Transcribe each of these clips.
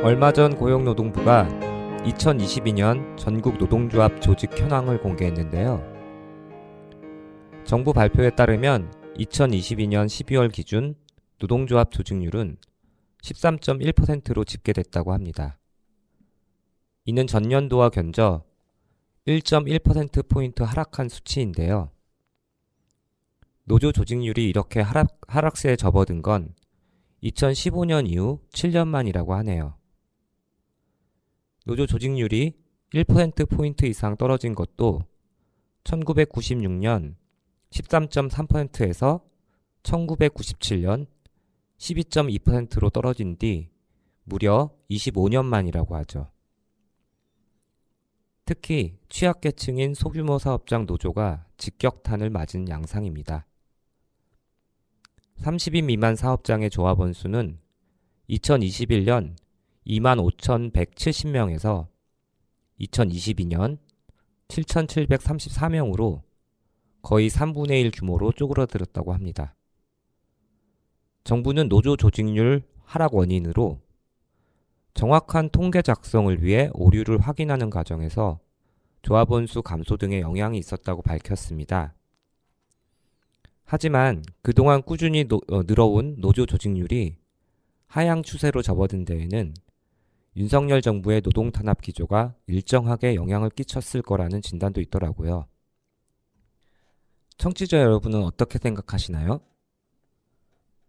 얼마 전 고용노동부가 2022년 전국 노동조합 조직 현황을 공개했는데요. 정부 발표에 따르면 2022년 12월 기준 노동조합 조직률은 13.1%로 집계됐다고 합니다. 이는 전년도와 견저 1.1%포인트 하락한 수치인데요. 노조 조직률이 이렇게 하락세에 접어든 건 2015년 이후 7년 만이라고 하네요. 노조 조직률이 1%포인트 이상 떨어진 것도 1996년 13.3%에서 1997년 12.2%로 떨어진 뒤 무려 25년 만이라고 하죠. 특히 취약계층인 소규모 사업장 노조가 직격탄을 맞은 양상입니다. 30인 미만 사업장의 조합원 수는 2021년 25,170명에서 2022년 7,734명으로 거의 3분의 1 규모로 쪼그라들었다고 합니다. 정부는 노조 조직률 하락 원인으로 정확한 통계 작성을 위해 오류를 확인하는 과정에서 조합원 수 감소 등의 영향이 있었다고 밝혔습니다. 하지만 그동안 꾸준히 늘어온 노조 조직률이 하향 추세로 접어든 데에는 윤석열 정부의 노동 탄압 기조가 일정하게 영향을 끼쳤을 거라는 진단도 있더라고요. 청취자 여러분은 어떻게 생각하시나요?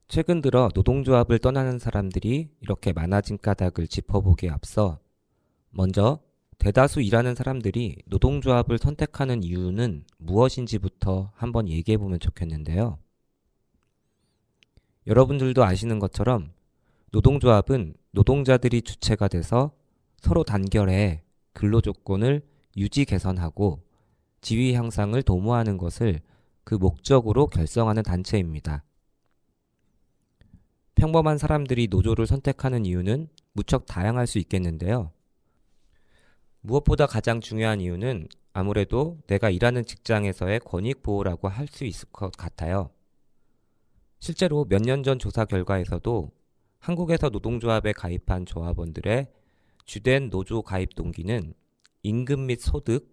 최근 들어 노동조합을 떠나는 사람들이 이렇게 많아진 까닭을 짚어보기에 앞서 먼저 대다수 일하는 사람들이 노동조합을 선택하는 이유는 무엇인지부터 한번 얘기해보면 좋겠는데요. 여러분들도 아시는 것처럼 노동조합은 노동자들이 주체가 돼서 서로 단결해 근로조건을 유지 개선하고 지위 향상을 도모하는 것을 그 목적으로 결성하는 단체입니다. 평범한 사람들이 노조를 선택하는 이유는 무척 다양할 수 있겠는데요. 무엇보다 가장 중요한 이유는 아무래도 내가 일하는 직장에서의 권익 보호라고 할 수 있을 것 같아요. 실제로 몇 년 전 조사 결과에서도 한국에서 노동조합에 가입한 조합원들의 주된 노조 가입 동기는 임금 및 소득,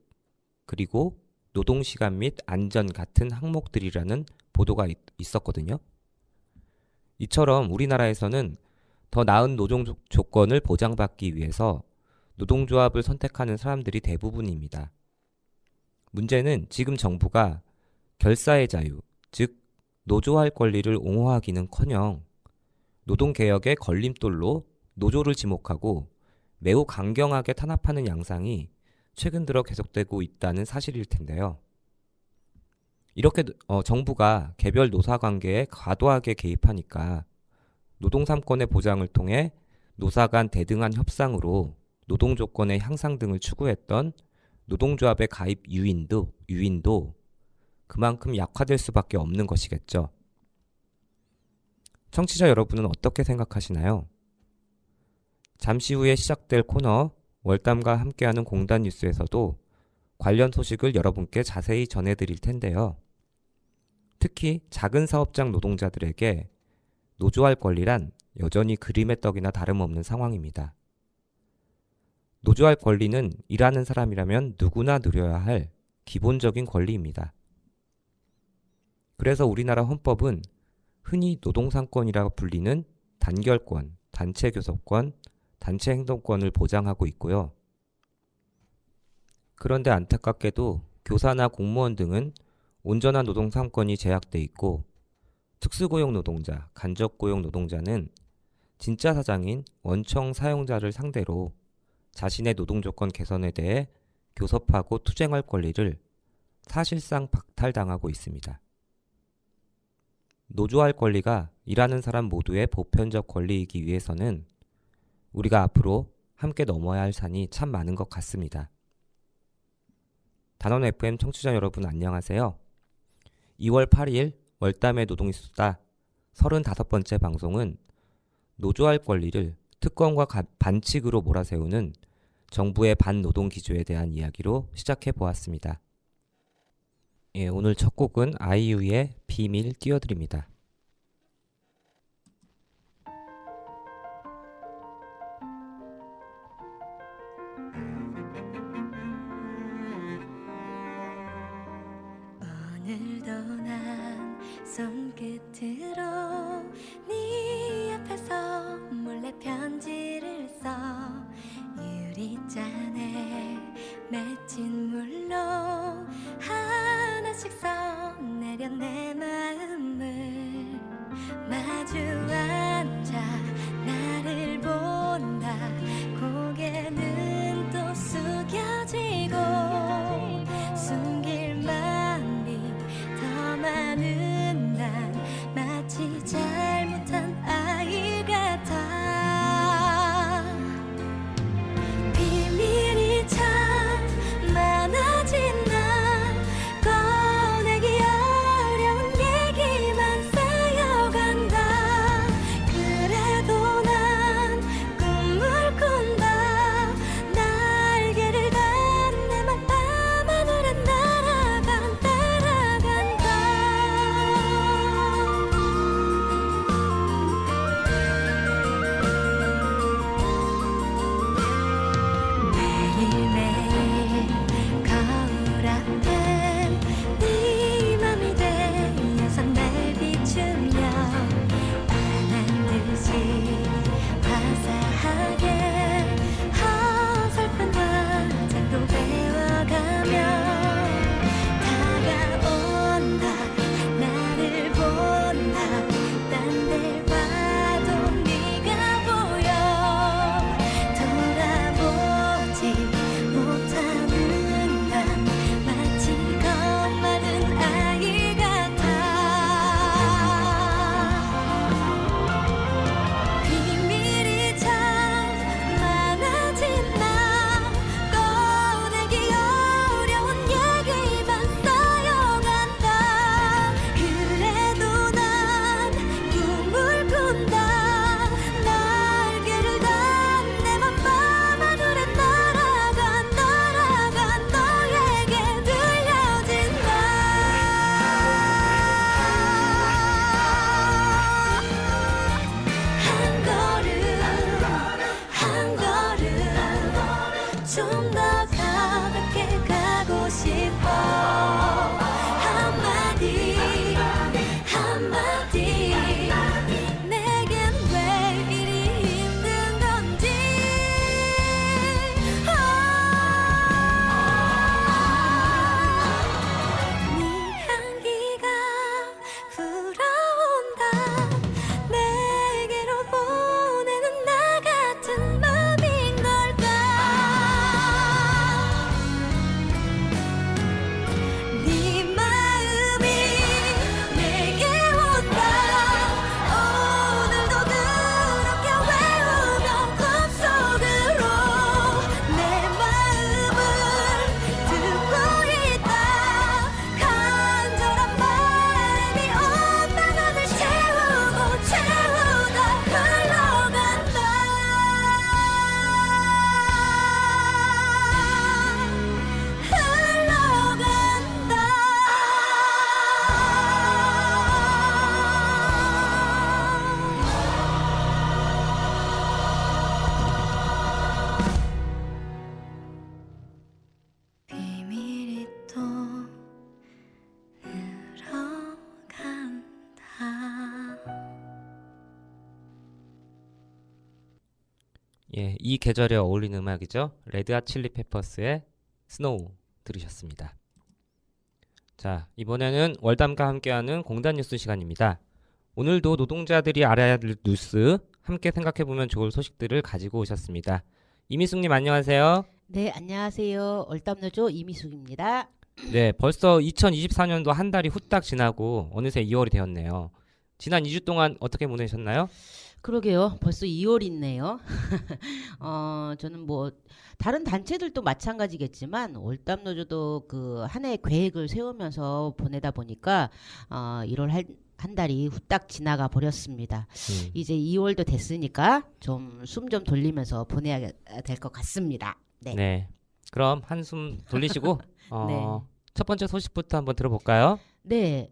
그리고 노동시간 및 안전 같은 항목들이라는 보도가 있었거든요. 이처럼 우리나라에서는 더 나은 노동 조건을 보장받기 위해서 노동조합을 선택하는 사람들이 대부분입니다. 문제는 지금 정부가 결사의 자유, 즉 노조할 권리를 옹호하기는커녕 노동개혁의 걸림돌로 노조를 지목하고 매우 강경하게 탄압하는 양상이 최근 들어 계속되고 있다는 사실일 텐데요. 이렇게 정부가 개별 노사관계에 과도하게 개입하니까 노동 3권의 보장을 통해 노사 간 대등한 협상으로 노동 조건의 향상 등을 추구했던 노동조합의 가입 유인도 그만큼 약화될 수밖에 없는 것이겠죠. 청취자 여러분은 어떻게 생각하시나요? 잠시 후에 시작될 코너 월담과 함께하는 공단 뉴스에서도 관련 소식을 여러분께 자세히 전해드릴 텐데요. 특히 작은 사업장 노동자들에게 노조할 권리란 여전히 그림의 떡이나 다름없는 상황입니다. 노조할 권리는 일하는 사람이라면 누구나 누려야 할 기본적인 권리입니다. 그래서 우리나라 헌법은 흔히 노동상권이라고 불리는 단결권, 단체교섭권, 단체행동권을 보장하고 있고요. 그런데 안타깝게도 교사나 공무원 등은 온전한 노동상권이 제약돼 있고 특수고용 노동자, 간접고용 노동자는 진짜 사장인 원청 사용자를 상대로 자신의 노동조건 개선에 대해 교섭하고 투쟁할 권리를 사실상 박탈당하고 있습니다. 노조할 권리가 일하는 사람 모두의 보편적 권리이기 위해서는 우리가 앞으로 함께 넘어야 할 산이 참 많은 것 같습니다. 단원 FM 청취자 여러분 안녕하세요. 2월 8일 월담의 노동이수다 35번째 방송은 노조할 권리를 특권과 반칙으로 몰아세우는 정부의 반노동 기조에 대한 이야기로 시작해 보았습니다. 오늘 첫 곡은 아이유의 비밀 띄워드립니다. 자세하게 어설픈 화장도 배워가며 다가온다 나를 본다 딴 데 봐도 네가 보여 돌아보지 못하는 난 마치 겁많은 아이 같아 비밀이 참 많아진 나 꺼내기 어려운 얘기만 쌓여간다 그래도 난 꿈을 꾼다 날개를 단 내 맘 밤하늘에 날아가 너에게 들려진다 한 걸음 좀 더 가볍게 가고 싶어 한마디 내겐 왜 이리 힘든 건지 네 향기가 불어온다 내게로 보내는 나 같은 맘인 걸까 네 마음이 내게 온다 오늘도 그렇게 외우며 꿈속으로 내 마음을 듣고 있다 간절한 바람이 온 방안을 채우고 채우다 비밀이 또 늘어간다 예, 이 계절에 어울리는 음악이죠. 레드핫 칠리 페퍼스의 스노우 들으셨습니다. 자, 이번에는 월담과 함께하는 공단 뉴스 시간입니다. 오늘도 노동자들이 알아야 할 뉴스, 함께 생각해보면 좋을 소식들을 가지고 오셨습니다. 이미숙님 안녕하세요. 네, 안녕하세요. 얼땀노조 이미숙입니다. 네, 벌써 2024년도 한 달이 후딱 지나고 어느새 2월이 되었네요. 지난 2주 동안 어떻게 보내셨나요? 그러게요. 벌써 2월 있네요. 저는 뭐 다른 단체들도 마찬가지겠지만 월담노조도 그 한 해 계획을 세우면서 보내다 보니까 1월 한 달이 후딱 지나가 버렸습니다. 이제 2월도 됐으니까 좀 숨 좀 돌리면서 보내야 될 것 같습니다. 네. 네. 그럼 한숨 돌리시고 네. 첫 번째 소식부터 한번 들어볼까요? 네,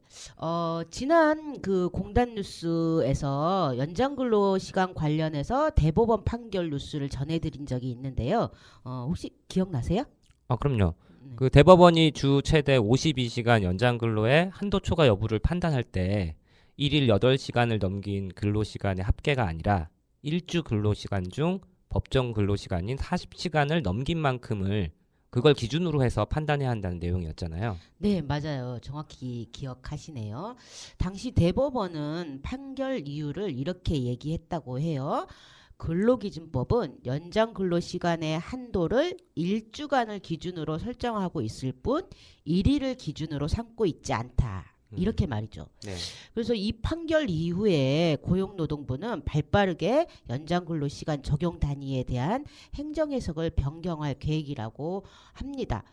지난 그 공단 뉴스에서 연장근로 시간 관련해서 대법원 판결 뉴스를 전해드린 적이 있는데요. 혹시 기억나세요? 그럼요. 네. 그 대법원이 주 최대 52시간 연장 근로의 한도 초과 여부를 판단할 때 1일 8시간을 넘긴 근로시간의 합계가 아니라 일주 근로시간 중 법정 근로시간인 40시간을 넘긴 만큼을 그걸 기준으로 해서 판단해야 한다는 내용이었잖아요. 네, 맞아요. 정확히 기억하시네요. 당시 대법원은 판결 이유를 이렇게 얘기했다고 해요. 근로기준법은 연장 근로시간의 한도를 일주간을 기준으로 설정하고 있을 뿐 일일을 기준으로 삼고 있지 않다. 이렇게 말이죠. 네. 그래서 이 판결 이후에 고용노동부는 발빠르게 연장근로시간 적용 단위에 대한 행정 해석을 변경할 계획이라고 합니다.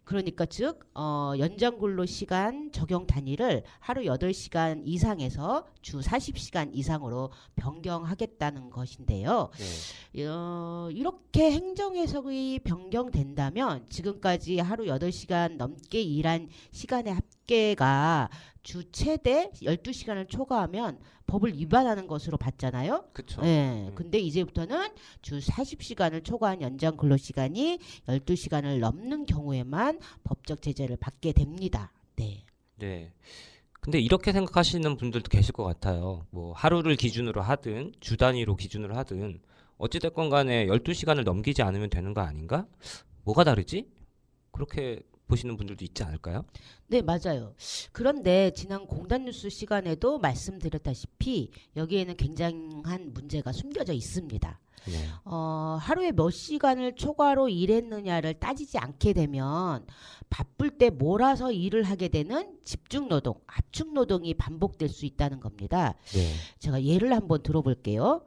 그러니까 즉 연장근로시간 적용 단위를 하루 8시간 이상에서 주 40시간 이상으로 변경하겠다는 것인데요. 네. 이렇게 행정 해석이 변경된다면 지금까지 하루 8시간 넘게 일한 시간의 합계가 주 최대 12시간을 초과하면 법을 위반하는 것으로 봤잖아요. 그렇죠. 네. 근데 이제부터는 주 40시간을 초과한 연장 근로시간이 12시간을 넘는 경우에만 법적 제재를 받게 됩니다. 네. 네. 근데 이렇게 생각하시는 분들도 계실 것 같아요. 뭐 하루를 기준으로 하든 주 단위로 기준으로 하든 어찌됐건 간에 12시간을 넘기지 않으면 되는 거 아닌가? 뭐가 다르지? 그렇게 보시는 분들도 있지 않을까요? 네, 맞아요. 그런데 지난 공단 뉴스 시간에도 말씀드렸다시피 여기에는 굉장한 문제가 숨겨져 있습니다. 네. 하루에 몇 시간을 초과로 일했느냐를 따지지 않게 되면 바쁠 때 몰아서 일을 하게 되는 집중 노동, 압축 노동이 반복될 수 있다는 겁니다. 네. 제가 예를 한번 들어볼게요.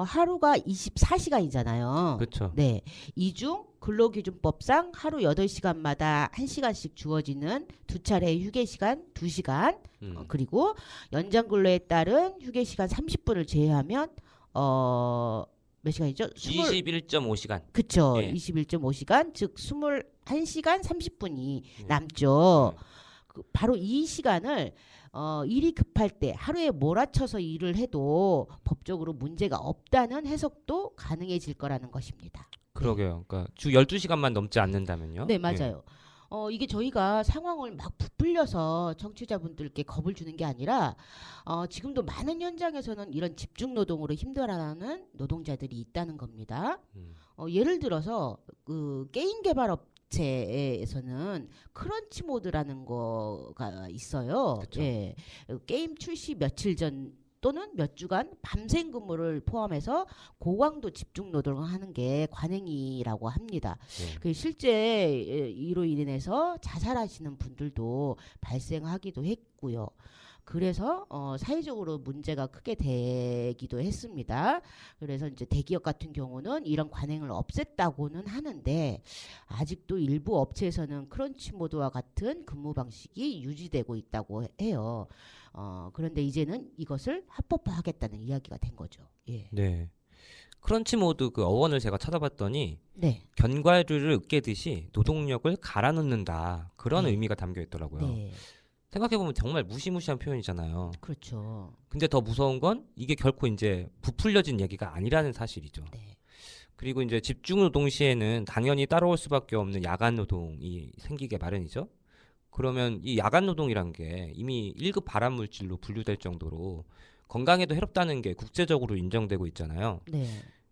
하루가 24시간이잖아요. 그렇죠. 네. 이 중 근로기준법상 하루 8시간마다 1시간씩 주어지는 두 차례의 휴게 시간 2시간, 그리고 연장 근로에 따른 휴게 시간 30분을 제외하면 몇 시간이죠? 21.5시간. 그쵸. 예. 21.5시간, 즉 21시간 30분이 네. 남죠. 바로 이 시간을 일이 급할 때 하루에 몰아쳐서 일을 해도 법적으로 문제가 없다는 해석도 가능해질 거라는 것입니다. 그러게요. 그러니까 주 12시간만 넘지 않는다면요? 네, 맞아요. 이게 저희가 상황을 막 부풀려서 청취자분들께 겁을 주는 게 아니라 지금도 많은 현장에서는 이런 집중 노동으로 힘들어하는 노동자들이 있다는 겁니다. 예를 들어서 그 게임 개발 업체에서는 크런치 모드라는 거가 있어요. 그쵸. 예. 게임 출시 며칠 전 또는 몇 주간 밤샘 근무를 포함해서 고강도 집중 노동을 하는 게 관행이라고 합니다. 네. 그 실제 이로 인해서 자살하시는 분들도 발생하기도 했고요. 그래서 사회적으로 문제가 크게 되기도 했습니다. 그래서 이제 대기업 같은 경우는 이런 관행을 없앴다고는 하는데 아직도 일부 업체에서는 크런치 모드와 같은 근무 방식이 유지되고 있다고 해요. 그런데 이제는 이것을 합법화하겠다는 이야기가 된 거죠. 예. 네. 크런치 모드 그 어원을 제가 찾아봤더니 네. 견과류를 으깨듯이 노동력을 갈아 넣는다. 그런 네. 의미가 담겨 있더라고요. 네. 생각해보면 정말 무시무시한 표현이잖아요. 그렇죠. 근데 더 무서운 건 이게 결코 이제 부풀려진 얘기가 아니라는 사실이죠. 네. 그리고 이제 집중 노동 시에는 당연히 따라올 수밖에 없는 야간 노동이 생기게 마련이죠. 그러면 이 야간 노동이란 게 이미 1급 발암 물질로 분류될 정도로 건강에도 해롭다는 게 국제적으로 인정되고 있잖아요. 네.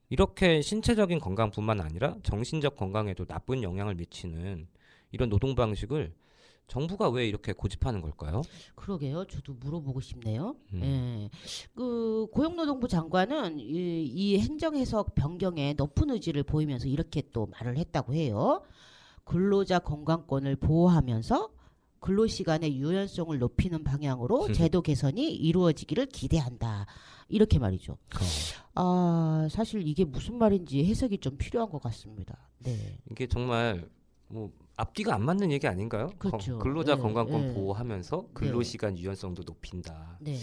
이렇게 신체적인 건강뿐만 아니라 정신적 건강에도 나쁜 영향을 미치는 이런 노동 방식을 정부가 왜 이렇게 고집하는 걸까요? 그러게요. 저도 물어보고 싶네요. 음. 예. 그 고용노동부 장관은 이 행정 해석 변경에 높은 의지를 보이면서 이렇게 또 말을 했다고 해요. 근로자 건강권을 보호하면서 근로시간의 유연성을 높이는 방향으로 제도 개선이 이루어지기를 기대한다. 이렇게 말이죠. 사실 이게 무슨 말인지 해석이 좀 필요한 것 같습니다. 네. 이게 정말 뭐 앞뒤가 안 맞는 얘기 아닌가요? 그렇죠. 근로자 네, 건강권 네. 보호하면서 근로시간 유연성도 높인다. 네.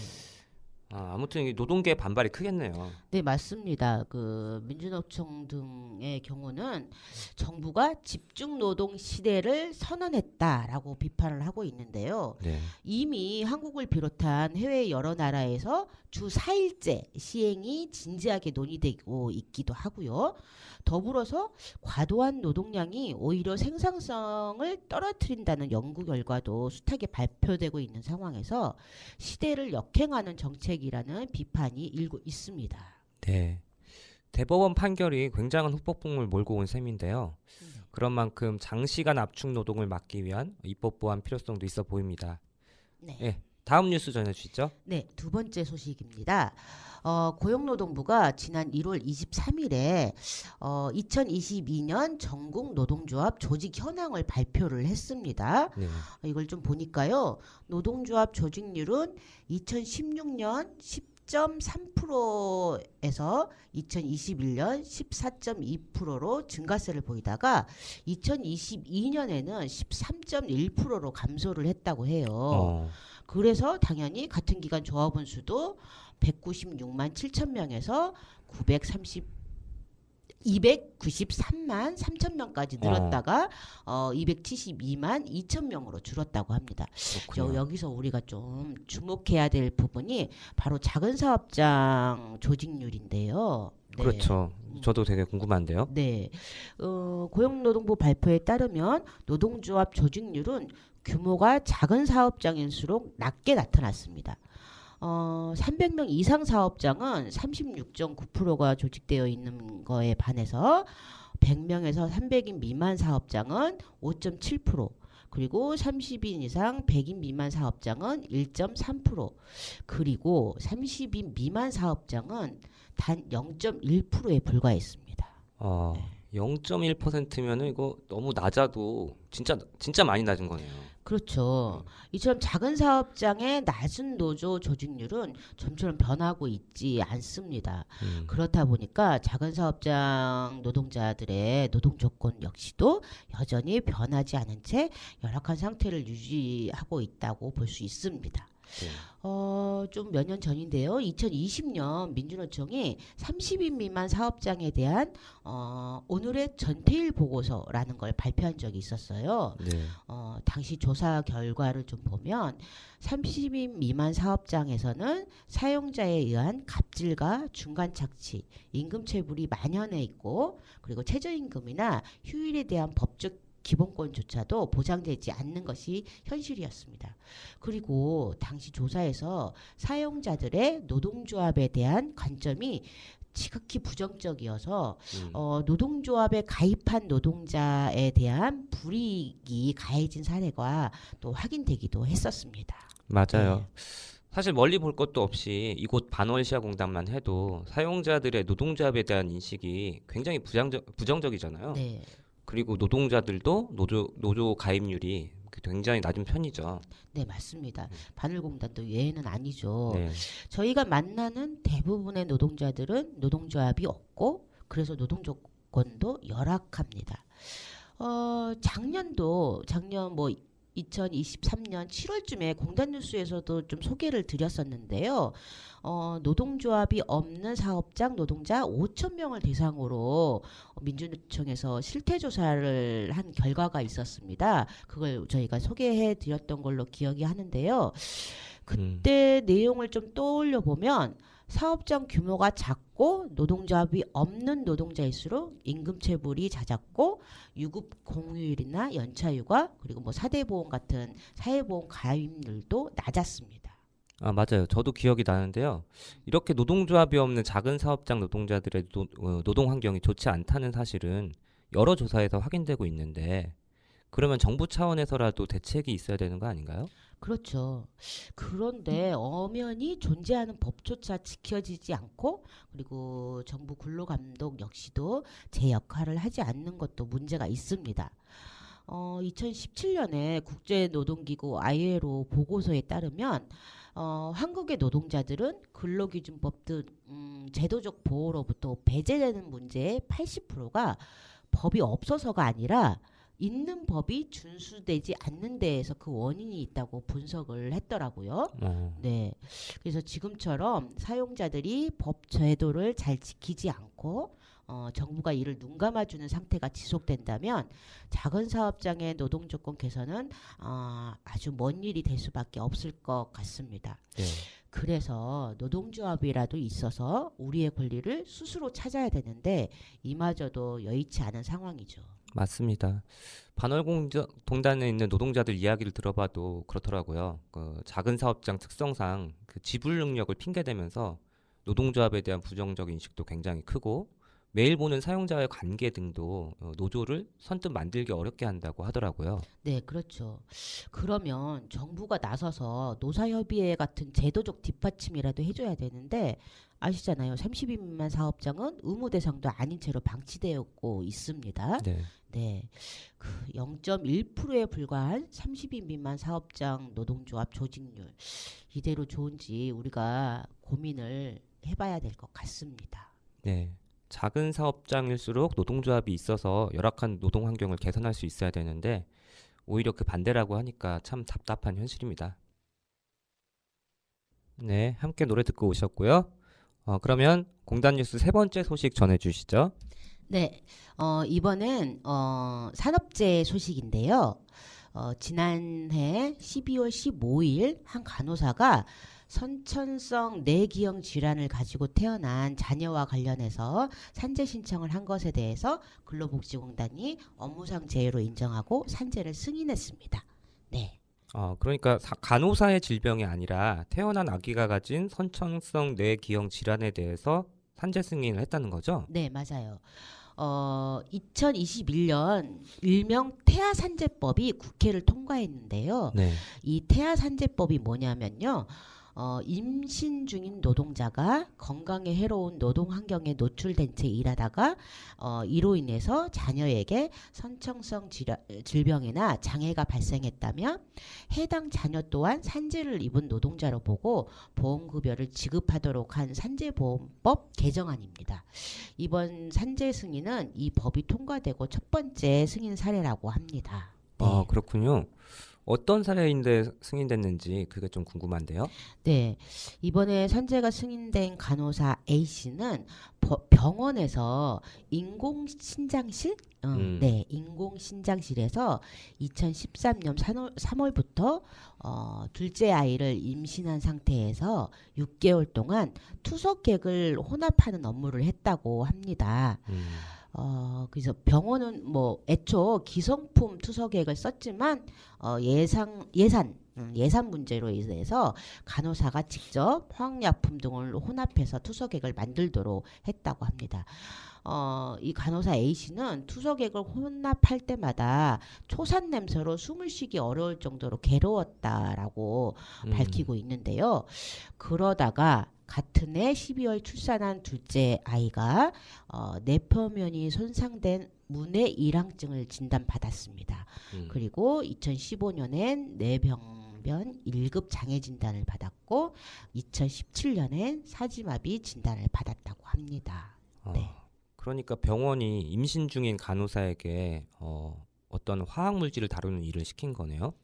아무튼 이게 노동계의 반발이 크겠네요. 네, 맞습니다. 그 민주노총 등의 경우는 정부가 집중 노동 시대를 선언했다라고 비판을 하고 있는데요. 네. 이미 한국을 비롯한 해외 여러 나라에서 주 4일제 시행이 진지하게 논의되고 있기도 하고요. 더불어서 과도한 노동량이 오히려 생산성을 떨어뜨린다는 연구 결과도 숱하게 발표되고 있는 상황에서 시대를 역행하는 정책이라는 비판이 일고 있습니다. 네. 대법원 판결이 굉장한 후폭풍을 몰고 온 셈인데요. 그런 만큼 장시간 압축 노동을 막기 위한 입법 보완 필요성도 있어 보입니다. 네. 예, 다음 뉴스 전해주시죠. 네, 두 번째 소식입니다. 고용노동부가 지난 1월 23일에 2022년 전국 노동조합 조직 현황을 발표를 했습니다. 네. 이걸 좀 보니까요. 노동조합 조직률은 2016년 10.3%에서 2021년 14.2%로 증가세를 보이다가 2022년에는 13.1%로 감소를 했다고 해요. 그래서 당연히 같은 기간 조합원 수도 196만 7천 명에서 293만 3천 명까지 늘었다가 272만 2천 명으로 줄었다고 합니다. 여기서 우리가 좀 주목해야 될 부분이 바로 작은 사업장 조직률인데요. 네. 그렇죠. 저도 되게 궁금한데요. 네. 고용노동부 발표에 따르면 노동조합 조직률은 규모가 작은 사업장일수록 낮게 나타났습니다. 300명 이상 사업장은 36.9%가 조직되어 있는 거에 반해서 100명에서 300인 미만 사업장은 5.7%, 그리고 30인 이상 100인 미만 사업장은 1.3%, 그리고 30인 미만 사업장은 단 0.1%에 불과했습니다. 0.1%면은 이거 너무 낮아도 진짜 많이 낮은 거네요. 그렇죠. 이처럼 작은 사업장의 낮은 노조 조직률은 좀처럼 변하고 있지 않습니다. 그렇다 보니까 작은 사업장 노동자들의 노동 조건 역시도 여전히 변하지 않은 채 열악한 상태를 유지하고 있다고 볼 수 있습니다. 네. 좀 몇 년 전인데요. 2020년 민주노총이 30인 미만 사업장에 대한 오늘의 전태일 보고서라는 걸 발표한 적이 있었어요. 네. 당시 조사 결과를 좀 보면 30인 미만 사업장에서는 사용자에 의한 갑질과 중간 착취, 임금 체불이 만연해 있고, 그리고 최저임금이나 휴일에 대한 법적 기본권조차도 보장되지 않는 것이 현실이었습니다. 그리고 당시 조사에서 사용자들의 노동조합에 대한 관점이 지극히 부정적이어서 노동조합에 가입한 노동자에 대한 불이익이 가해진 사례가 또 확인되기도 했었습니다. 맞아요. 네. 사실 멀리 볼 것도 없이 이곳 반월시아공단만 해도 사용자들의 노동조합에 대한 인식이 굉장히 부정적이잖아요. 네. 그리고 노동자들도 노조 가입률이 굉장히 낮은 편이죠. 네, 맞습니다. 반월공단도 예외는 아니죠. 네. 저희가 만나는 대부분의 노동자들은 노동조합이 없고, 그래서 노동 조건도 열악합니다. 작년 뭐 2023년 7월쯤에 공단 뉴스에서도 좀 소개를 드렸었는데요. 노동조합이 없는 사업장 노동자 5,000명을 대상으로 민주노총에서 실태조사를 한 결과가 있었습니다. 그걸 저희가 소개해 드렸던 걸로 기억이 하는데요. 그때 내용을 좀 떠올려 보면 사업장 규모가 작고 노동조합이 없는 노동자일수록 임금 체불이 잦았고, 유급 공휴일이나 연차휴가, 그리고 뭐 사대보험 같은 사회보험 가입률도 낮았습니다. 맞아요. 저도 기억이 나는데요. 이렇게 노동조합이 없는 작은 사업장 노동자들의 노동 환경이 좋지 않다는 사실은 여러 조사에서 확인되고 있는데, 그러면 정부 차원에서라도 대책이 있어야 되는 거 아닌가요? 그렇죠. 그런데 엄연히 존재하는 법조차 지켜지지 않고, 그리고 정부 근로감독 역시도 제 역할을 하지 않는 것도 문제가 있습니다. 2017년에 국제노동기구 ILO 보고서에 따르면 한국의 노동자들은 근로기준법 등 제도적 보호로부터 배제되는 문제의 80%가 법이 없어서가 아니라 있는 법이 준수되지 않는 데에서 그 원인이 있다고 분석을 했더라고요. 네. 그래서 지금처럼 사용자들이 법 제도를 잘 지키지 않고 정부가 이를 눈감아주는 상태가 지속된다면 작은 사업장의 노동 조건 개선은 아주 먼 일이 될 수밖에 없을 것 같습니다. 네. 그래서 노동조합이라도 있어서 우리의 권리를 스스로 찾아야 되는데 이마저도 여의치 않은 상황이죠. 맞습니다. 반월공단에 있는 노동자들 이야기를 들어봐도 그렇더라고요. 작은 사업장 특성상 그 지불 능력을 핑계대면서 노동조합에 대한 부정적 인식도 굉장히 크고, 매일 보는 사용자와의 관계 등도 노조를 선뜻 만들기 어렵게 한다고 하더라고요. 네, 그렇죠. 그러면 정부가 나서서 노사협의회 같은 제도적 뒷받침이라도 해줘야 되는데, 아시잖아요. 30인 미만 사업장은 의무 대상도 아닌 채로 방치되었고 있습니다. 네. 네, 그 0.1%에 불과한 30인 미만 사업장 노동조합 조직률, 이대로 좋은지 우리가 고민을 해봐야 될 것 같습니다. 네. 작은 사업장일수록 노동조합이 있어서 열악한 노동 환경을 개선할 수 있어야 되는데, 오히려 그 반대라고 하니까 참 답답한 현실입니다. 네, 함께 노래 듣고 오셨고요. 그러면 공단 뉴스 세 번째 소식 전해주시죠. 네, 이번엔 산업재해 소식인데요. 지난해 12월 15일 한 간호사가 선천성 뇌기형 질환을 가지고 태어난 자녀와 관련해서 산재 신청을 한 것에 대해서 근로복지공단이 업무상 재해로 인정하고 산재를 승인했습니다. 네. 그러니까 간호사의 질병이 아니라 태어난 아기가 가진 선천성 뇌기형 질환에 대해서 산재 승인을 했다는 거죠? 네, 맞아요. 2021년 일명 태아산재법이 국회를 통과했는데요. 네. 이 태아산재법이 뭐냐면요. 임신 중인 노동자가 건강에 해로운 노동 환경에 노출된 채 일하다가 이로 인해서 자녀에게 선천성 질병이나 장애가 발생했다면 해당 자녀 또한 산재를 입은 노동자로 보고 보험급여를 지급하도록 한 산재보험법 개정안입니다. 이번 산재 승인은 이 법이 통과되고 첫 번째 승인 사례라고 합니다. 네. 그렇군요. 어떤 사례인데 승인됐는지 그게 좀 궁금한데요. 네, 이번에 산재가 승인된 간호사 A 씨는 병원에서 인공신장실, 네, 인공신장실에서 2013년 3월부터 둘째 아이를 임신한 상태에서 6개월 동안 투석객을 혼합하는 업무를 했다고 합니다. 그래서 병원은 뭐 애초 기성품 투석액을 썼지만 예산 문제로 인해서 간호사가 직접 화학약품 등을 혼합해서 투석액을 만들도록 했다고 합니다. 이 간호사 A 씨는 투석액을 혼합할 때마다 초산 냄새로 숨을 쉬기 어려울 정도로 괴로웠다라고 밝히고 있는데요. 그러다가 같은 해 12월 출산한 둘째 아이가 뇌표면이 손상된 문해 일항증을 진단받았습니다. 그리고 2015년엔 뇌병변 1급 장애 진단을 받았고 2017년엔 사지마비 진단을 받았다고 합니다. 네. 그러니까 병원이 임신 중인 간호사에게 어떤 화학 물질을 다루는 일을 시킨 거네요.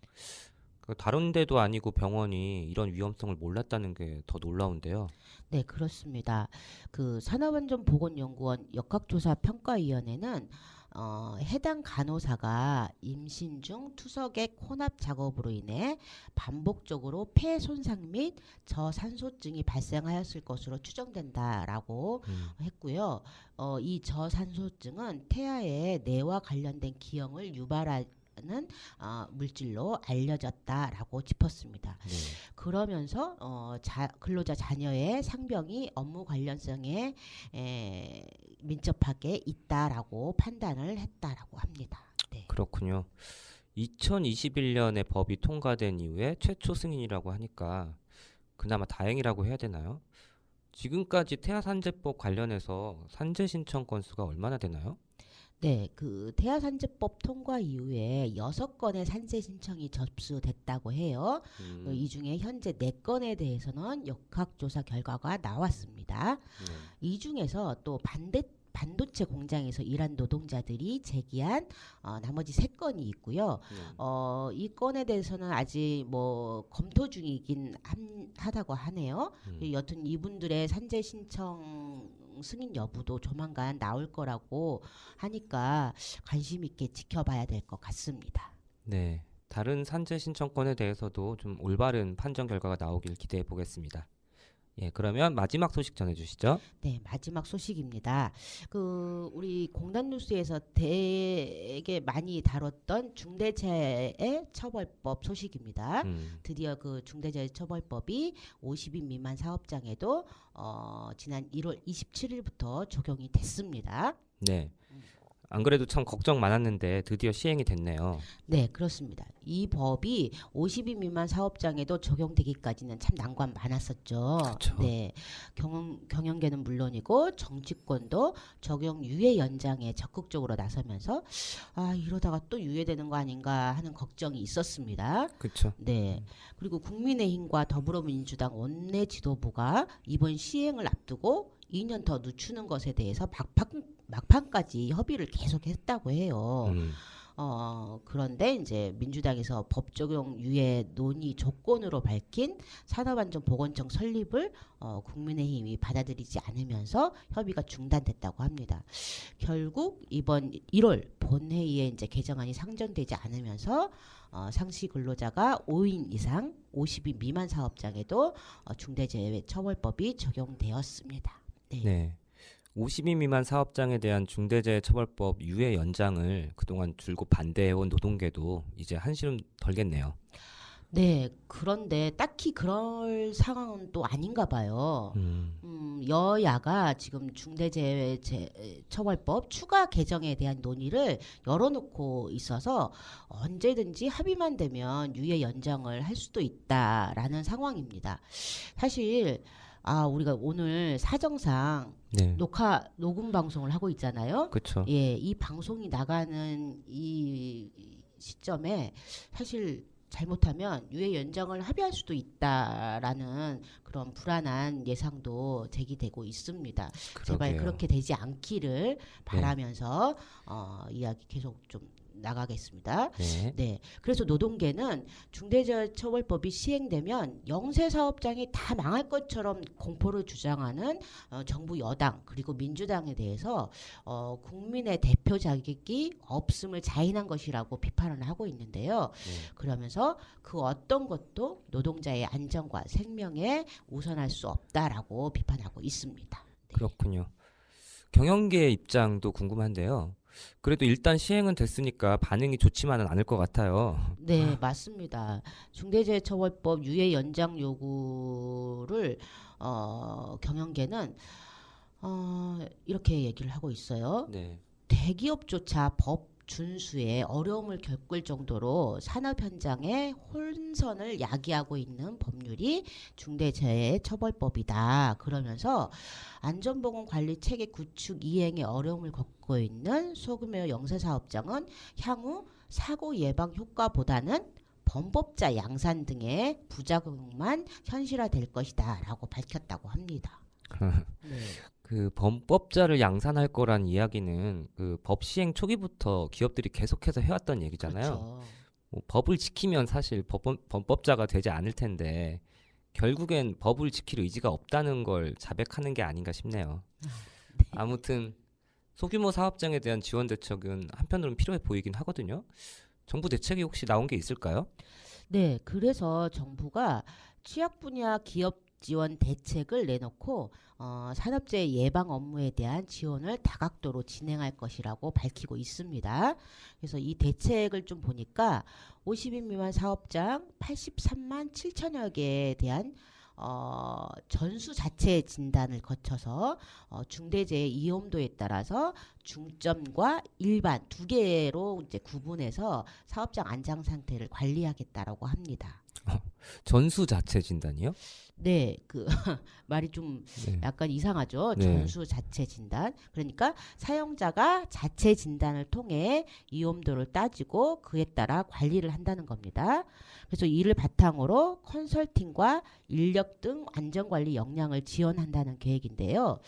다른 데도 아니고 병원이 이런 위험성을 몰랐다는 게 더 놀라운데요. 네, 그렇습니다. 그 산업안전보건연구원 역학조사평가위원회는 해당 간호사가 임신 중 투석액 혼합 작업으로 인해 반복적으로 폐 손상 및 저산소증이 발생하였을 것으로 추정된다라고 했고요. 이 저산소증은 태아의 뇌와 관련된 기형을 유발하는 물질로 알려졌다라고 짚었습니다. 네. 그러면서 근로자 자녀의 상병이 업무 관련성에 민첩하게 있다라고 판단을 했다라고 합니다. 네. 그렇군요. 2021년에 법이 통과된 이후에 최초 승인이라고 하니까 그나마 다행이라고 해야 되나요? 지금까지 태아산재법 관련해서 산재 신청 건수가 얼마나 되나요? 네, 그 태아산재법 통과 이후에 6건의 산재 신청이 접수됐다고 해요. 이 중에 현재 4건에 대해서는 역학조사 결과가 나왔습니다. 이 중에서 또 반도체 공장에서 일한 노동자들이 제기한 나머지 3건이 있고요. 이 건에 대해서는 아직 뭐 검토 중이긴 하다고 하네요. 여튼 이분들의 산재 신청 승인 여부도 조만간 나올 거라고 하니까 관심 있게 지켜봐야 될 것 같습니다. 네, 다른 산재 신청건에 대해서도 좀 올바른 판정 결과가 나오길 기대해 보겠습니다. 예, 그러면 마지막 소식 전해주시죠. 네, 마지막 소식입니다. 우리 공단 뉴스에서 되게 많이 다뤘던 중대재해 처벌법 소식입니다. 드디어 그 중대재해 처벌법이 50인 미만 사업장에도 지난 1월 27일부터 적용이 됐습니다. 네. 안 그래도 참 걱정 많았는데 드디어 시행이 됐네요. 네, 그렇습니다. 이 법이 50인 미만 사업장에도 적용되기까지는 참 난관 많았었죠. 그렇죠. 네, 경영계는 물론이고 정치권도 적용 유예 연장에 적극적으로 나서면서 이러다가 또 유예되는 거 아닌가 하는 걱정이 있었습니다. 그렇죠. 네, 그리고 국민의힘과 더불어민주당 원내 지도부가 이번 시행을 앞두고 2년 더 늦추는 것에 대해서 막판까지 협의를 계속했다고 해요. 그런데 이제 민주당에서 법 적용 유예 논의 조건으로 밝힌 산업안전보건청 설립을 국민의힘이 받아들이지 않으면서 협의가 중단됐다고 합니다. 결국 이번 1월 본회의에 이제 개정안이 상정되지 않으면서 상시 근로자가 5인 이상 50인 미만 사업장에도 중대재해처벌법이 적용되었습니다. 네. 네. 50인 미만 사업장에 대한 중대재해처벌법 유예 연장을 그동안 줄곧 반대해온 노동계도 이제 한시름 덜겠네요. 네, 그런데 딱히 그럴 상황은 또 아닌가 봐요. 여야가 지금 중대재해처벌법 추가 개정에 대한 논의를 열어놓고 있어서 언제든지 합의만 되면 유예 연장을 할 수도 있다라는 상황입니다. 사실 우리가 오늘 사정상 네, 녹음 방송을 하고 있잖아요. 그렇죠. 예, 이 방송이 나가는 이 시점에 사실 잘못하면 유예 연장을 합의할 수도 있다라는 그런 불안한 예상도 제기되고 있습니다. 제발 그러게요. 그렇게 되지 않기를 네, 바라면서 이야기 계속 좀 나가겠습니다. 네, 네, 그래서 노동계는 중대재해처벌법이 시행되면 영세 사업장이 다 망할 것처럼 공포를 주장하는 정부 여당 그리고 민주당에 대해서 국민의 대표 자격이 없음을 자인한 것이라고 비판을 하고 있는데요. 네. 그러면서 그 어떤 것도 노동자의 안전과 생명에 우선할 수 없다라고 비판하고 있습니다. 네. 그렇군요. 경영계의 입장도 궁금한데요. 그래도 일단 시행은 됐으니까 반응이 좋지만은 않을 것 같아요. 네, 맞습니다. 중대재해처벌법 유예 연장 요구를 경영계는 이렇게 얘기를 하고 있어요. 네, 대기업조차 법 준수에 어려움을 겪을 정도로 산업 현장의 혼선을 야기하고 있는 법률이 중대재해처벌법이다. 그러면서 안전보건관리 체계 구축 이행에 어려움을 겪고 있는 소규모 영세사업장은 향후 사고 예방 효과보다는 범법자 양산 등의 부작용만 현실화될 것이다라고 밝혔다고 합니다. 네. 그 범법자를 양산할 거란 이야기는 그 법 시행 초기부터 기업들이 계속해서 해왔던 얘기잖아요. 그렇죠. 뭐 법을 지키면 사실 범법자가 되지 않을 텐데 결국엔 법을 지킬 의지가 없다는 걸 자백하는 게 아닌가 싶네요. 아무튼 소규모 사업장에 대한 지원 대책은 한편으로는 필요해 보이긴 하거든요. 정부 대책이 혹시 나온 게 있을까요? 네, 그래서 정부가 취약 분야 기업 지원 대책을 내놓고 산업재해 예방 업무에 대한 지원을 다각도로 진행할 것이라고 밝히고 있습니다. 그래서 이 대책을 좀 보니까 50인 미만 사업장 83만 7천여 개에 대한 전수 자체 진단을 거쳐서 중대재해 위험도에 따라서 중점과 일반 두 개로 이제 구분해서 사업장 안전 상태를 관리하겠다라고 합니다. 전수 자체 진단이요? 네, 그 말이 좀 네. 약간 이상하죠. 네. 전수 자체 진단. 그러니까 사용자가 자체 진단을 통해 위험도를 따지고 그에 따라 관리를 한다는 겁니다. 그래서 이를 바탕으로 컨설팅과 인력 등 안전관리 역량을 지원한다는 계획인데요.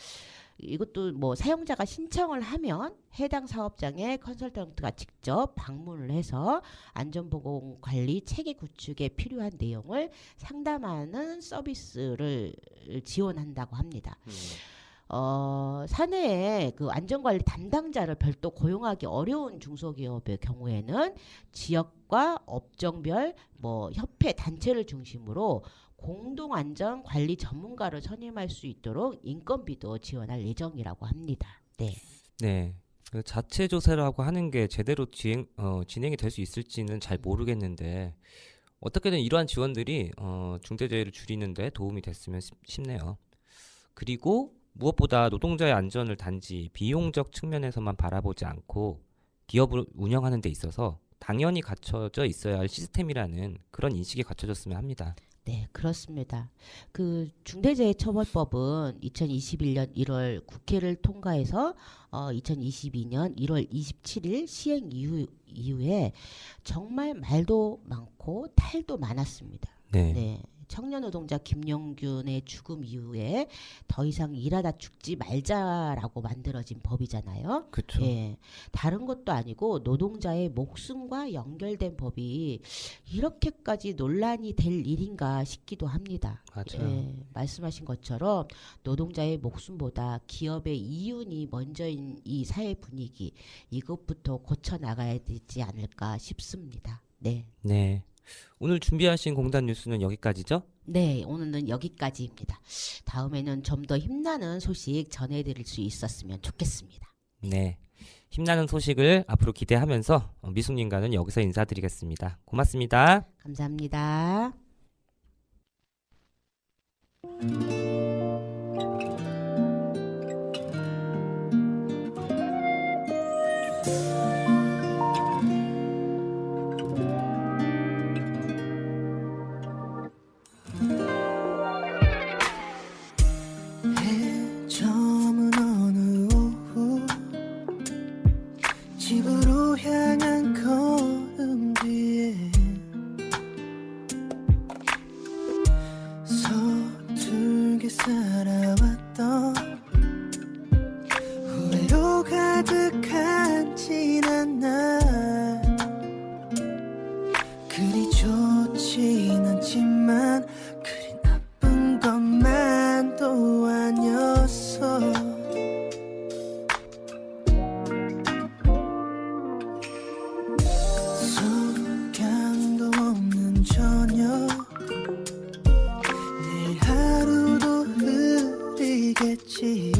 이것도 뭐 사용자가 신청을 하면 해당 사업장에 컨설턴트가 직접 방문을 해서 안전보건 관리 체계 구축에 필요한 내용을 상담하는 서비스를 지원한다고 합니다. 사내에 그 안전관리 담당자를 별도 고용하기 어려운 중소기업의 경우에는 지역과 업종별 뭐 협회 단체를 중심으로 공동 안전 관리 전문가를 선임할 수 있도록 인건비도 지원할 예정이라고 합니다. 네. 네. 그 자체 조사라고 하는 게 제대로 진행이 될 수 있을지는 잘 모르겠는데 어떻게든 이러한 지원들이 중대재해를 줄이는데 도움이 됐으면 싶네요. 그리고 무엇보다 노동자의 안전을 단지 비용적 측면에서만 바라보지 않고 기업을 운영하는 데 있어서 당연히 갖춰져 있어야 할 시스템이라는 그런 인식이 갖춰졌으면 합니다. 네, 그렇습니다. 그 중대재해처벌법은 2021년 1월 국회를 통과해서 2022년 1월 27일 시행 이후에 정말 말도 많고 탈도 많았습니다. 네. 네. 청년 노동자 김용균의 죽음 이후에 더 이상 일하다 죽지 말자라고 만들어진 법이잖아요. 그렇죠. 예, 다른 것도 아니고 노동자의 목숨과 연결된 법이 이렇게까지 논란이 될 일인가 싶기도 합니다. 맞아요. 예, 말씀하신 것처럼 노동자의 목숨보다 기업의 이윤이 먼저인 이 사회 분위기 이것부터 고쳐 나가야 되지 않을까 싶습니다. 네. 네. 오늘 준비하신 공단 뉴스는 여기까지죠? 네, 오늘은 여기까지입니다. 다음에는 좀 더 힘나는 소식 전해드릴 수 있었으면 좋겠습니다. 네. 힘나는 소식을 앞으로 기대하면서 미숙님과는 여기서 인사드리겠습니다. 고맙습니다. 감사합니다. 저문 어느 오후 집으로 향한 걸음 뒤에 서툴게 살아왔던 후회로 가득한 지난 날 그리 좋진 않지만 그리 나쁜 것만도 아니었어 석양도 없는 저녁 내일 하루도 흐리겠지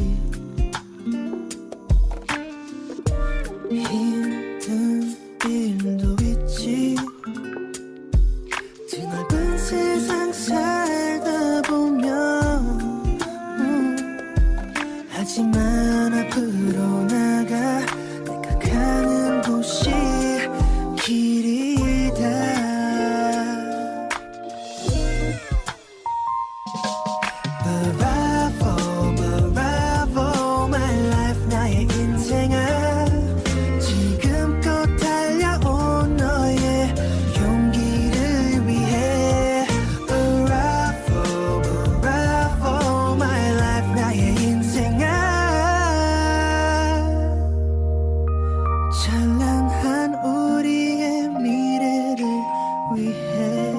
힘든 일도 있지 드넓은 세상 살다 보면 하지만 앞으로 나가 내가 가는 곳이 길이다 Bravo, bravo, my life 나의 인생아 지금껏 달려온 너의 용기를 위해 Bravo, bravo, my life 나의 인생아 찬란한 우리의 미래를 위해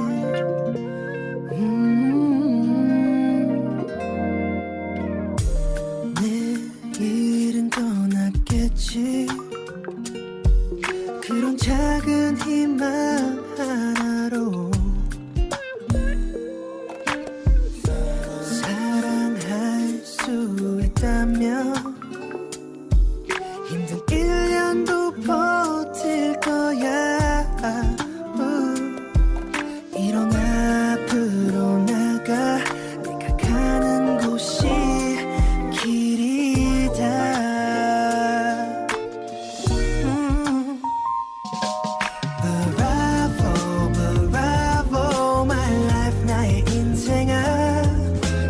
내일은 떠났겠지 그런 작은 희망 하나로 사랑할 수 있다면 힘든 1년도 버틸 거야 이런 앞으로 나가 내가 가는 곳이 길이다 Bravo, bravo, my life 나의 인생아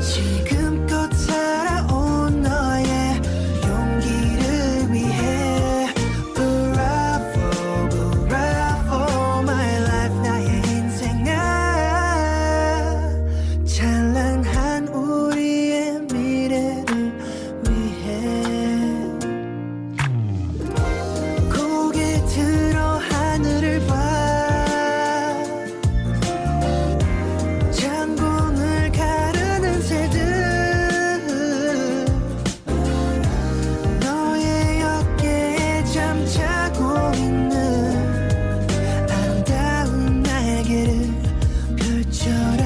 지금껏 살아온 너의 용기를 위해 Bravo, bravo, my life 나의 인생아 찬란한 우리의 미래를 위해 고개 들어 하늘을 봐 창문을 가르는 새들 너의 어깨에 잠자고 있는 아름다운 날개를 펼쳐라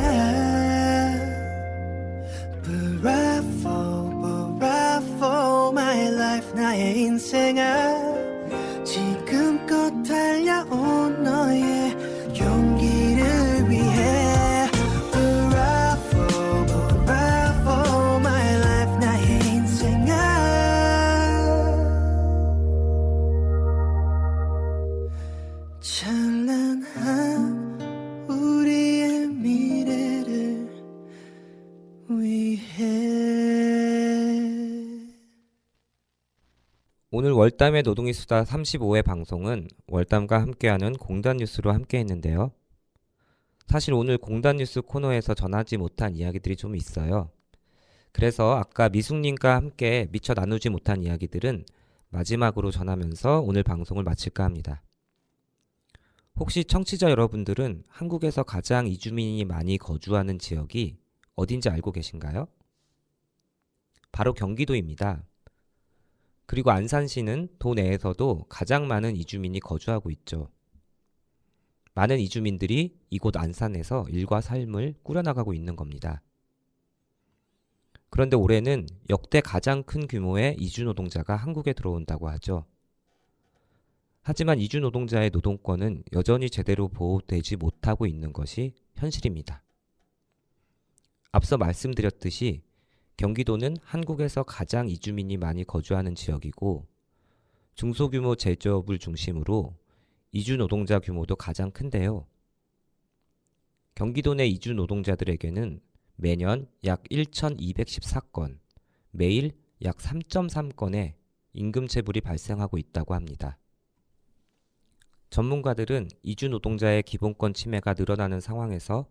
Bravo, bravo, my life 나의 인생아 지금껏 달려온 너의 용기를 위해 Bravo, bravo, my life 나의 인생아 찬란한 우리의 미래를 위해 오늘 월담의 노동의 수다 35회 방송은 월담과 함께하는 공단 뉴스로 함께했는데요. 사실 오늘 공단 뉴스 코너에서 전하지 못한 이야기들이 좀 있어요. 그래서 아까 미숙님과 함께 미처 나누지 못한 이야기들은 마지막으로 전하면서 오늘 방송을 마칠까 합니다. 혹시 청취자 여러분들은 한국에서 가장 이주민이 많이 거주하는 지역이 어딘지 알고 계신가요? 바로 경기도입니다. 그리고 안산시는 도 내에서도 가장 많은 이주민이 거주하고 있죠. 많은 이주민들이 이곳 안산에서 일과 삶을 꾸려나가고 있는 겁니다. 그런데 올해는 역대 가장 큰 규모의 이주 노동자가 한국에 들어온다고 하죠. 하지만 이주 노동자의 노동권은 여전히 제대로 보호되지 못하고 있는 것이 현실입니다. 앞서 말씀드렸듯이 경기도는 한국에서 가장 이주민이 많이 거주하는 지역이고 중소규모 제조업을 중심으로 이주 노동자 규모도 가장 큰데요. 경기도 내 이주 노동자들에게는 매년 약 1,214건, 매일 약 3.3건의 임금체불이 발생하고 있다고 합니다. 전문가들은 이주 노동자의 기본권 침해가 늘어나는 상황에서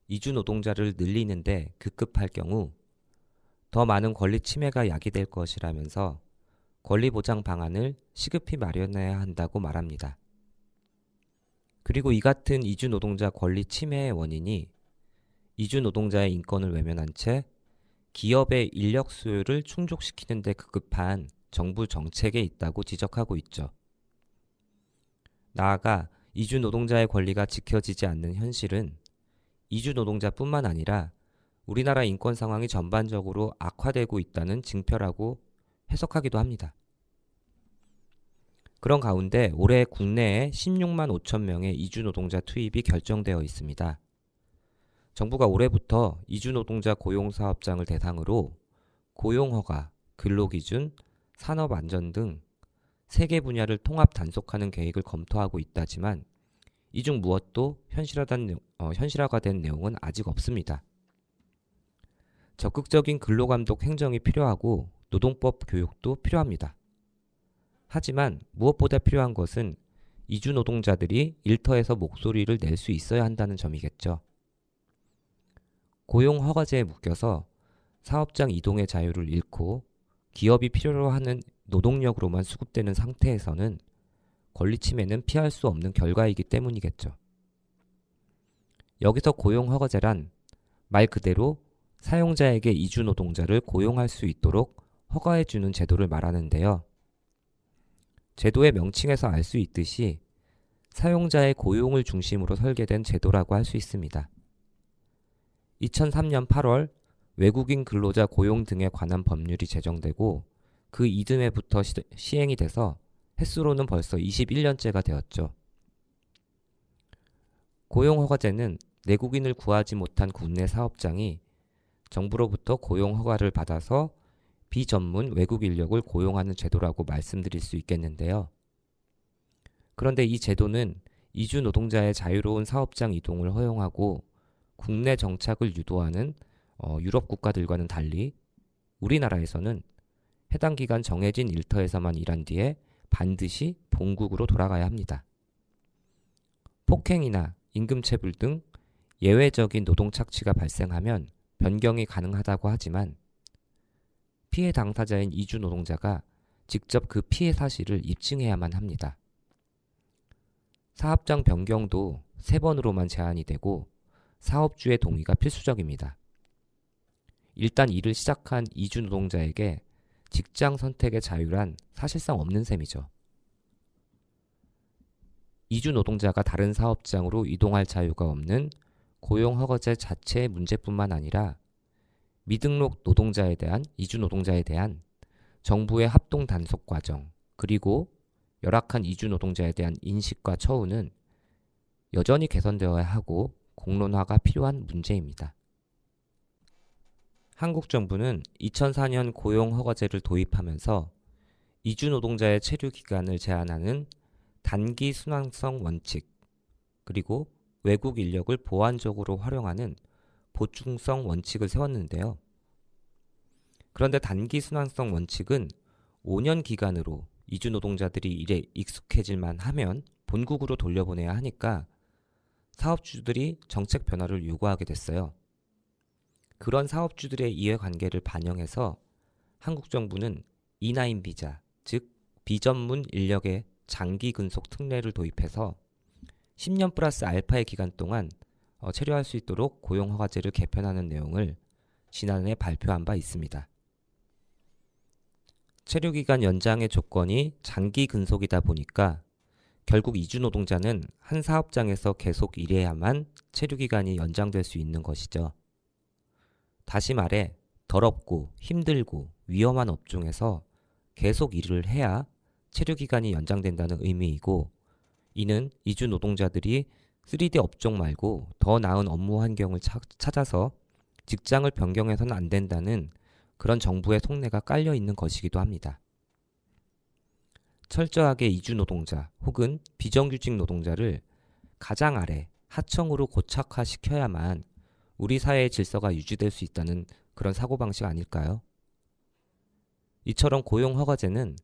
이주 노동자를 늘리는데 급급할 경우 더 많은 권리 침해가 야기될 것이라면서 권리 보장 방안을 시급히 마련해야 한다고 말합니다. 그리고 이 같은 이주 노동자 권리 침해의 원인이 이주 노동자의 인권을 외면한 채 기업의 인력 수요를 충족시키는 데 급급한 정부 정책에 있다고 지적하고 있죠. 나아가 이주 노동자의 권리가 지켜지지 않는 현실은 이주 노동자뿐만 아니라 우리나라 인권 상황이 전반적으로 악화되고 있다는 징표라고 해석하기도 합니다. 그런 가운데 올해 국내에 16만 5천 명의 이주 노동자 투입이 결정되어 있습니다. 정부가 올해부터 이주 노동자 고용사업장을 대상으로 고용허가, 근로기준, 산업안전 등 3개 분야를 통합 단속하는 계획을 검토하고 있다지만 이 중 무엇도 현실화가 된 내용은 아직 없습니다. 적극적인 근로감독 행정이 필요하고 노동법 교육도 필요합니다. 하지만 무엇보다 필요한 것은 이주 노동자들이 일터에서 목소리를 낼 수 있어야 한다는 점이겠죠. 고용허가제에 묶여서 사업장 이동의 자유를 잃고 기업이 필요로 하는 노동력으로만 수급되는 상태에서는 권리 침해는 피할 수 없는 결과이기 때문이겠죠. 여기서 고용허가제란 말 그대로 사용자에게 이주 노동자를 고용할 수 있도록 허가해주는 제도를 말하는데요. 제도의 명칭에서 알 수 있듯이 사용자의 고용을 중심으로 설계된 제도라고 할 수 있습니다. 2003년 8월 외국인 근로자 고용 등에 관한 법률이 제정되고 그 이듬해부터 시행이 돼서 횟수로는 벌써 21년째가 되었죠. 고용허가제는 내국인을 구하지 못한 국내 사업장이 정부로부터 고용허가를 받아서 비전문 외국 인력을 고용하는 제도라고 말씀드릴 수 있겠는데요. 그런데 이 제도는 이주 노동자의 자유로운 사업장 이동을 허용하고 국내 정착을 유도하는 유럽 국가들과는 달리 우리나라에서는 해당 기간 정해진 일터에서만 일한 뒤에 반드시 본국으로 돌아가야 합니다. 폭행이나 임금체불 등 예외적인 노동 착취가 발생하면 변경이 가능하다고 하지만 피해 당사자인 이주 노동자가 직접 그 피해 사실을 입증해야만 합니다. 사업장 변경도 3번으로만 제한이 되고 사업주의 동의가 필수적입니다. 일단 일을 시작한 이주 노동자에게 직장 선택의 자유란 사실상 없는 셈이죠. 이주 노동자가 다른 사업장으로 이동할 자유가 없는 고용허가제 자체의 문제뿐만 아니라 미등록 노동자에 대한 이주 노동자에 대한 정부의 합동 단속 과정 그리고 열악한 이주 노동자에 대한 인식과 처우는 여전히 개선되어야 하고 공론화가 필요한 문제입니다. 한국 정부는 2004년 고용허가제를 도입하면서 이주 노동자의 체류 기간을 제한하는 단기 순환성 원칙 그리고 외국 인력을 보완적으로 활용하는 보충성 원칙을 세웠는데요. 그런데 단기 순환성 원칙은 5년 기간으로 이주 노동자들이 일에 익숙해질만 하면 본국으로 돌려보내야 하니까 사업주들이 정책 변화를 요구하게 됐어요. 그런 사업주들의 이해관계를 반영해서 한국 정부는 E9 비자, 즉 비전문 인력의 장기 근속 특례를 도입해서 10년 플러스 알파의 기간 동안 체류할 수 있도록 고용허가제를 개편하는 내용을 지난해 발표한 바 있습니다. 체류기간 연장의 조건이 장기 근속이다 보니까 결국 이주 노동자는 한 사업장에서 계속 일해야만 체류 기간이 연장될 수 있는 것이죠. 다시 말해 더럽고 힘들고 위험한 업종에서 계속 일을 해야 체류 기간이 연장된다는 의미이고, 이는 이주 노동자들이 3D 업종 말고 더 나은 업무 환경을 찾아서 직장을 변경해서는 안 된다는 그런 정부의 속내가 깔려 있는 것이기도 합니다. 철저하게 이주 노동자 혹은 비정규직 노동자를 가장 아래 하청으로 고착화시켜야만 우리 사회의 질서가 유지될 수 있다는 그런 사고방식 아닐까요? 이처럼 고용허가제는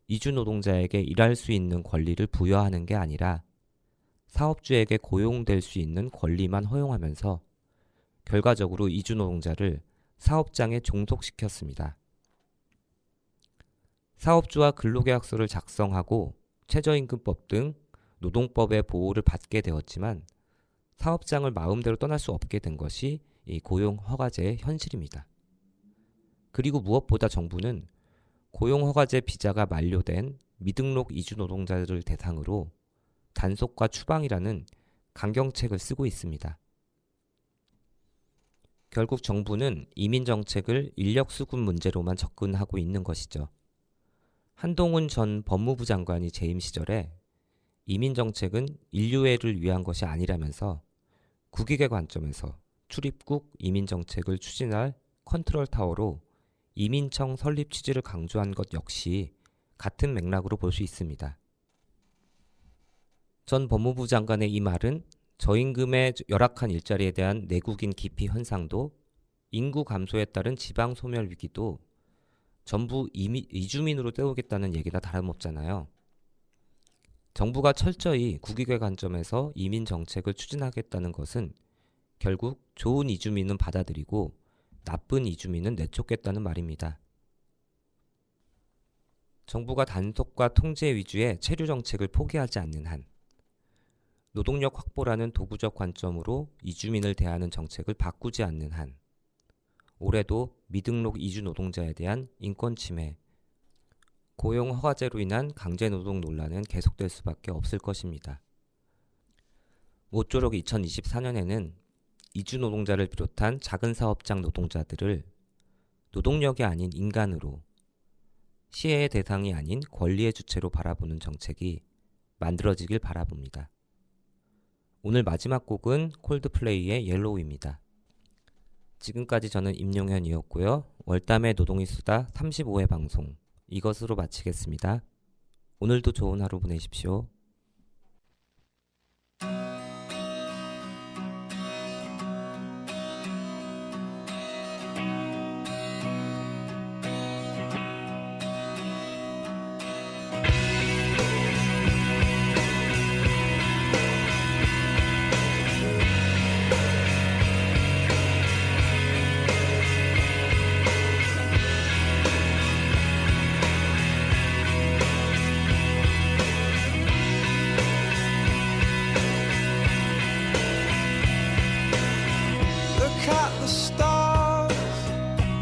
이주 노동자에게 일할 수 있는 권리를 부여하는 게 아니라 사업주에게 고용될 수 있는 권리만 허용하면서 결과적으로 이주 노동자를 사업장에 종속시켰습니다. 사업주와 근로계약서를 작성하고 최저임금법 등 노동법의 보호를 받게 되었지만 사업장을 마음대로 떠날 수 없게 된 것이 이 고용허가제의 현실입니다. 그리고 무엇보다 정부는 고용허가제 비자가 만료된 미등록 이주 노동자들을 대상으로 단속과 추방이라는 강경책을 쓰고 있습니다. 결국 정부는 이민정책을 인력수급 문제로만 접근하고 있는 것이죠. 한동훈 전 법무부 장관이 재임 시절에 이민정책은 인류애를 위한 것이 아니라면서 국익의 관점에서 출입국 이민정책을 추진할 컨트롤타워로 이민청 설립 취지를 강조한 것 역시 같은 맥락으로 볼 수 있습니다. 전 법무부 장관의 이 말은 저임금의 열악한 일자리에 대한 내국인 기피 현상도 인구 감소에 따른 지방 소멸 위기도 전부 이주민으로 때우겠다는 얘기나 다름없잖아요. 정부가 철저히 국익의 관점에서 이민 정책을 추진하겠다는 것은 결국 좋은 이주민은 받아들이고 나쁜 이주민은 내쫓겠다는 말입니다. 정부가 단속과 통제 위주의 체류 정책을 포기하지 않는 한 노동력 확보라는 도구적 관점으로 이주민을 대하는 정책을 바꾸지 않는 한 올해도 미등록 이주 노동자에 대한 인권 침해, 고용 허가제로 인한 강제 노동 논란은 계속될 수밖에 없을 것입니다. 모쪼록 2024년에는 이주 노동자를 비롯한 작은 사업장 노동자들을 노동력이 아닌 인간으로, 시혜의 대상이 아닌 권리의 주체로 바라보는 정책이 만들어지길 바라봅니다. 오늘 마지막 곡은 콜드플레이의 옐로우입니다. 지금까지 저는 임용현이었고요. 월담의 노동의 수다 35회 방송 이것으로 마치겠습니다. 오늘도 좋은 하루 보내십시오. Look at the stars,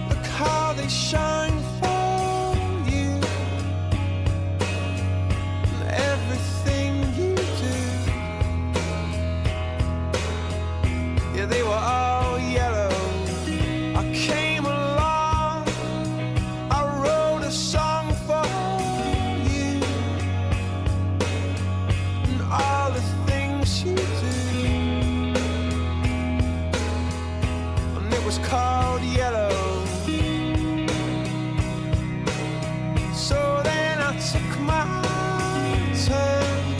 look how they shine for you. And everything you do, yeah, they were all yellow. I came along, I wrote a song for you. And all the things you do, was called yellow. So then I took my turn.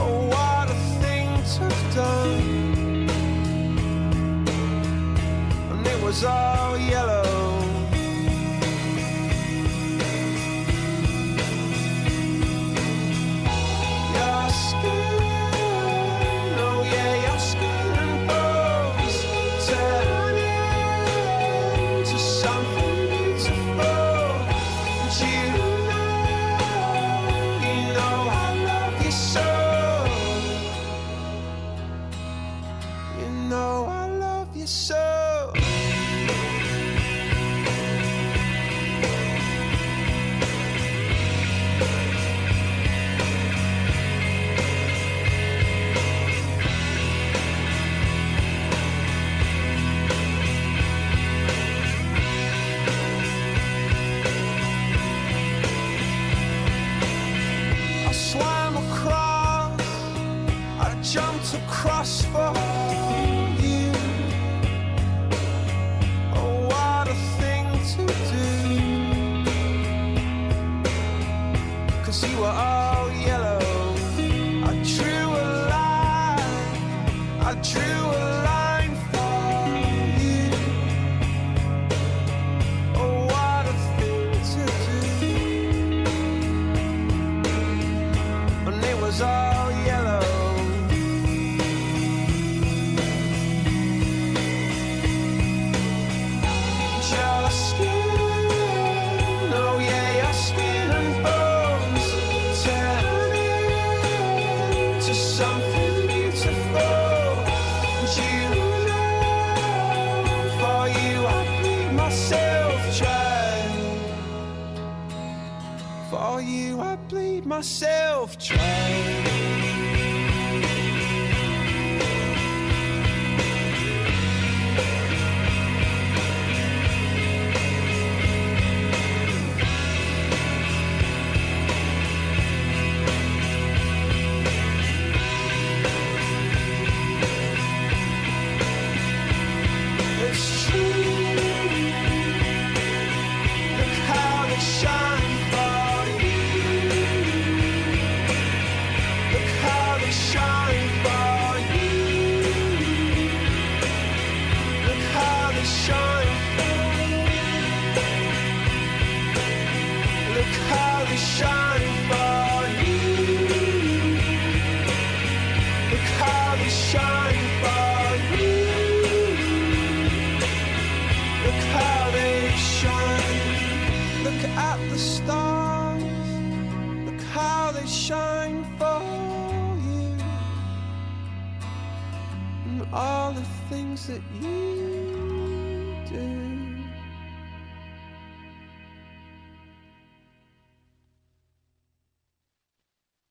Oh, what a thing to have done. And it was all yellow. Your skin, oh yeah, your skin and bones turn into something beautiful. And you know I love you so. You know I love you so. to cross for you. Oh, what a thing to do. 'Cause you were all yellow. I drew a line, I drew a line for you. Oh, what a thing to do. And it was all yellow. Your skin, oh yeah, your skin and bones turn into something beautiful. And you know, for you I bleed myself dry. For you I bleed myself dry. It's true. Look how they shine for you. Look how they shine for you. Look how they shine for you. Look how they shine for you. Look how they shine for you. Look how they shine. Look at the stars. Look how they shine for you. And all the things that you